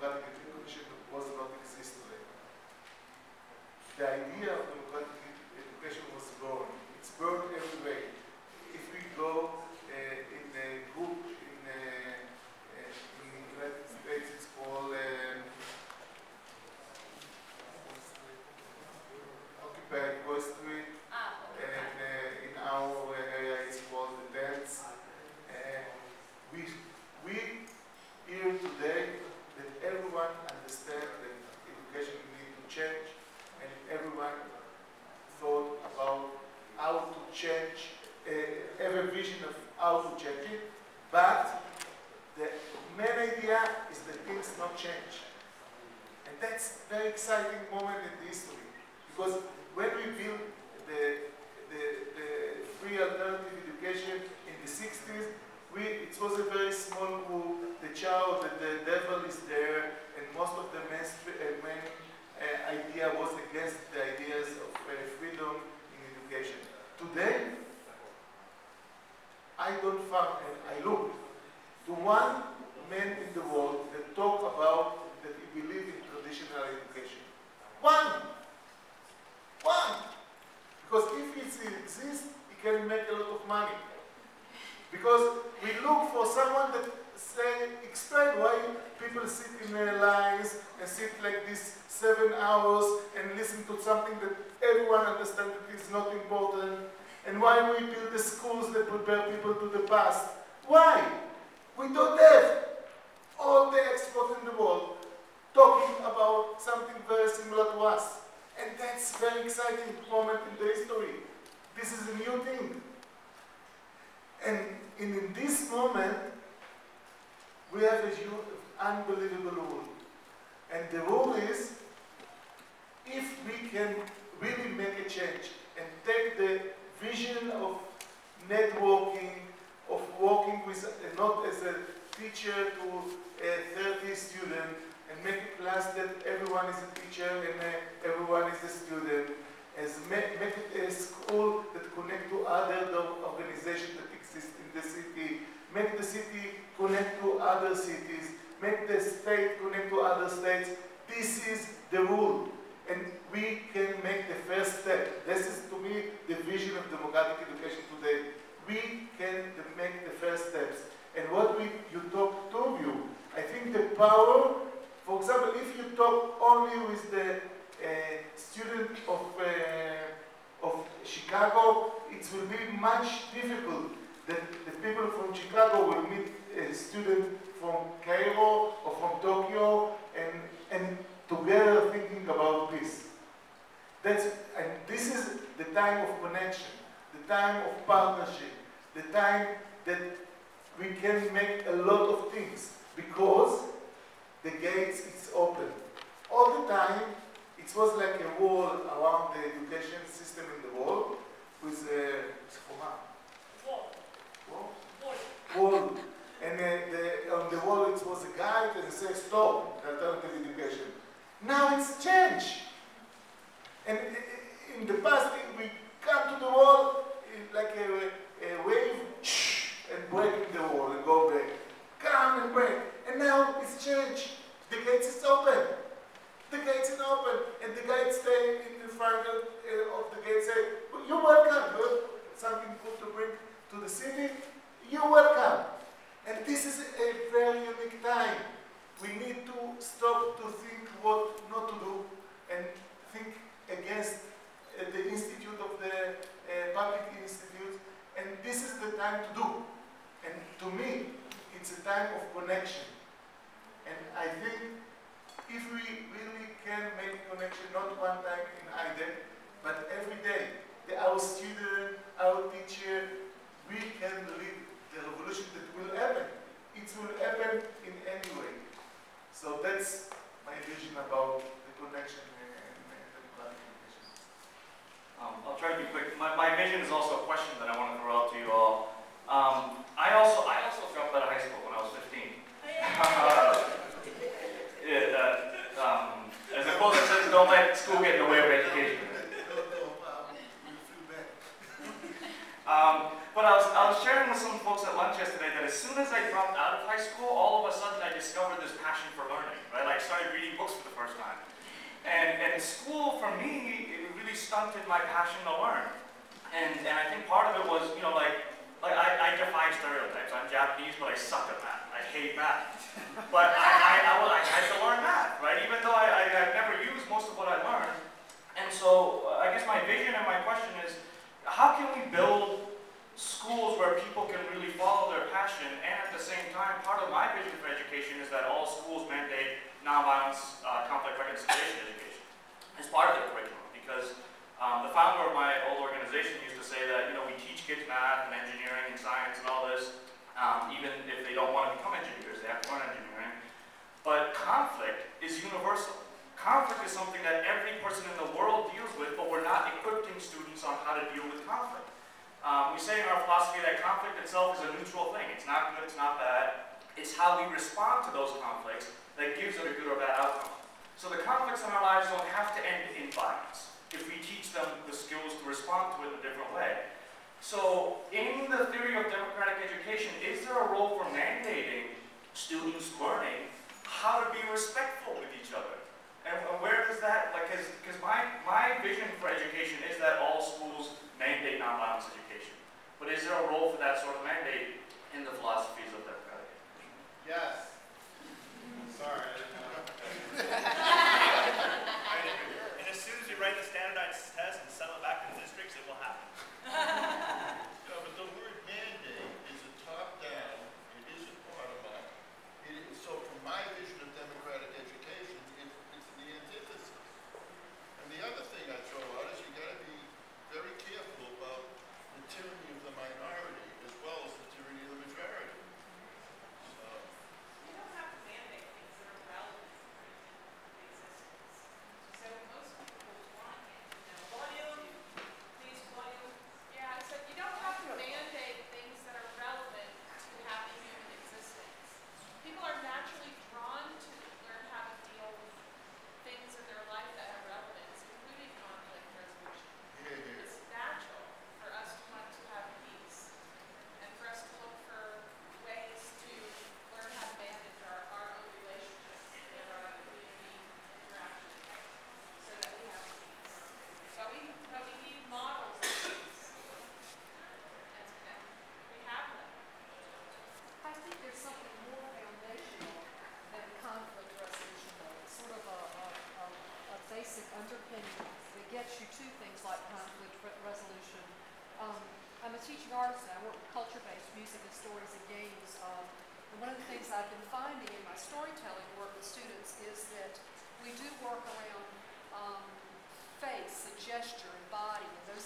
democratic education was not exist today. The idea of democratic education was born. It's born every way. If we go in a group in the United States, it's called Occupied Wall Street, and in our area it's called the Dance. We hear today that everyone understands that education needs to change, and everyone thought about how to change, have a vision of how to change it, but the main idea is that things not change. And that's a very exciting moment in the history, because when we built the free alternative education in the 60s, it was a very small group. The child, the devil is there, and most of the main idea was against the ideas of freedom in education. Today, I don't find, and I look to one man in the world that talk about that he believes in traditional education. One! Because if it exists, he can make a lot of money. Because we look for someone that explain why people sit in their lines and sit like this 7 hours and listen to something that everyone understands that is not important, and why we build the schools that prepare people to the past. Why? We don't have all the experts in the world talking about something very similar to us. And that's a very exciting moment in the history. This is a new thing. And in this moment, we have a unbelievable rule. And the rule is, if we can really make a change and take the vision of networking, of working with, not as a teacher to 30 students, and make a class that everyone is a teacher and everyone is a student, make it a school that connect to other organizations that exist in the city, make the city connect to other cities, make the state connect to other states. This is the rule, and we can make the first step. This is, to me, the vision of democratic education today. We can make the first steps. And what you talk to you, I think the power, for example, if you talk only with the student of Chicago, it will be much difficult that the people from Chicago will meet a student from Cairo or from Tokyo and together thinking about this. And this is the time of connection, the time of partnership, the time that we can make a lot of things because the gates is open. All the time, it was like a wall around the education system in the world with a wall. And on the wall it was a guide and it said stop, alternative education. Now it's changed. And in the past, we come to the wall like a wave and break the wall and go back. Come and break. And now it's changed. The gates is open. The gates is open. And the guide stay in the front of the gate say, you're welcome. Something good to bring to the city. You're welcome. And this is a very unique time. We need to stop to think what not to do and think against the institute of the public institute. And this is the time to do. And to me, it's a time of connection. And I think if we really can make a connection, not one time in IDEC, but every day, our student, our teacher, we can lead the revolution that will happen. It will happen in any way. So that's my vision about the connection and democratic education. I'll try to be quick. My vision is also a question that I want to throw out to you all. I also dropped out of high school when I was 15. As a quote that says, don't let school get in the way of education. But I was sharing with some folks at lunch yesterday that as soon as I dropped out of high school, all of a sudden I discovered this passion for learning, right? Like reading books for the first time. And school, for me, it really stunted my passion to learn. And I think part of it was, you know, like I defy stereotypes. I'm Japanese, but I suck at math. I hate math. But I had to learn math, right? Even though I've never used most of what I learned. And so I guess my vision and my question is, how can we build schools where people can really follow their passion, and at the same time, part of my vision for education is that all schools mandate nonviolence, conflict reconciliation education as part of their curriculum, because the founder of my old organization used to say that, you know, we teach kids math and engineering and science and all this, even if they don't want to become engineers, they have to learn engineering. But conflict is universal. Conflict is something that every person in the world deals with, but we're not equipping students on how to deal with conflict. We say in our philosophy that conflict itself is a neutral thing. It's not good, it's not bad. It's how we respond to those conflicts that gives it a good or bad outcome. So the conflicts in our lives don't have to end in violence if we teach them the skills to respond to it in a different way. So in the theory of democratic education, is there a role for mandating students learning how to be respectful with each other? And where does that, like, because my vision for education is that all schools mandate nonviolence education. But is there a role for that sort of mandate in the philosophies of democratic education? Yes. Sorry. And as soon as we write the standardized test and sell it back to the districts, it will happen. No, but the word mandate is a top-down, it isn't bottom-up. So from my vision of democratic education, it's the antithesis. And the other thing I throw out is you got to be very careful about the tyranny of the minority as well as the tyranny of the majority. So, You don't have to mandate things that are relevant for existence. So most people want it. Volume, please volume. Yeah, so you don't have to mandate things that are relevant to happy human existence. People are naturally drawn to learn how to deal with things in their life that have relevance, including conflict resolution. here. It's natural for us to want to have peace and for us to look for ways to learn how to manage our own relationships and our community interactions so that we have peace. But we need models of peace. And we have them. I think there's something more foundational than conflict resolution, though. It's sort of a basic underpinning that gets you to things like conflict resolution. I'm a teaching artist and I work with culture-based music and stories and games. And one of the things I've been finding in my storytelling work with students is that we do work around face and gesture and body and those